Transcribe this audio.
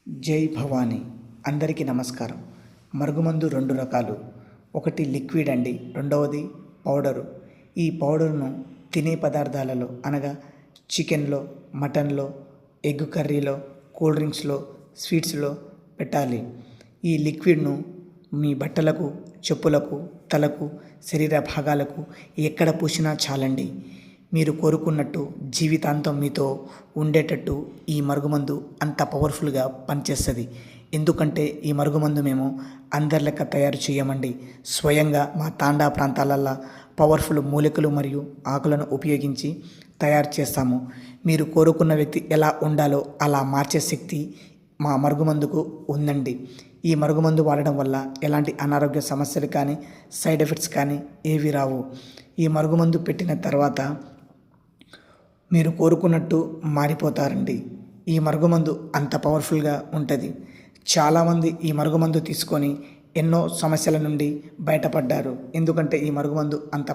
జై భవానీ. అందరికీ నమస్కారం. మరుగుమందు రెండు రకాలు. ఒకటి లిక్విడ్ అండి, రెండవది పౌడరు. ఈ పౌడర్ను తినే పదార్థాలలో అనగా చికెన్లో, మటన్లో, ఎగ్ కర్రీలో, కూల్ డ్రింక్స్లో, స్వీట్స్లో పెట్టాలి. ఈ లిక్విడ్ను మీ బట్టలకు, చెప్పులకు, తలకు, శరీర భాగాలకు ఎక్కడ పూసినా చాలండి. మీరు కోరుకున్నట్టు జీవితాంతం మీతో ఉండేటట్టు ఈ మరుగుమందు అంత పవర్ఫుల్గా పనిచేస్తుంది. ఎందుకంటే ఈ మరుగుమందు మేము అందరి లెక్క తయారు చేయమండి. స్వయంగా మా తాండా ప్రాంతాలల్లో పవర్ఫుల్ మూలికలు మరియు ఆకులను ఉపయోగించి తయారు చేస్తాము. మీరు కోరుకున్న వ్యక్తి ఎలా ఉండాలో అలా మార్చే శక్తి మా మరుగుమందుకు ఉందండి. ఈ మరుగుమందు వాడడం వల్ల ఎలాంటి అనారోగ్య సమస్యలు కానీ, సైడ్ ఎఫెక్ట్స్ కానీ ఏవి రావు. ఈ మరుగుమందు పెట్టిన తర్వాత మీరు కోరుకున్నట్టు మారిపోతారండి. ఈ మరుగుమందు అంత పవర్ఫుల్గా ఉంటుంది. చాలామంది ఈ మరుగుమందు తీసుకొని ఎన్నో సమస్యల నుండి బయటపడ్డారు. ఎందుకంటే ఈ మరుగుమందు అంత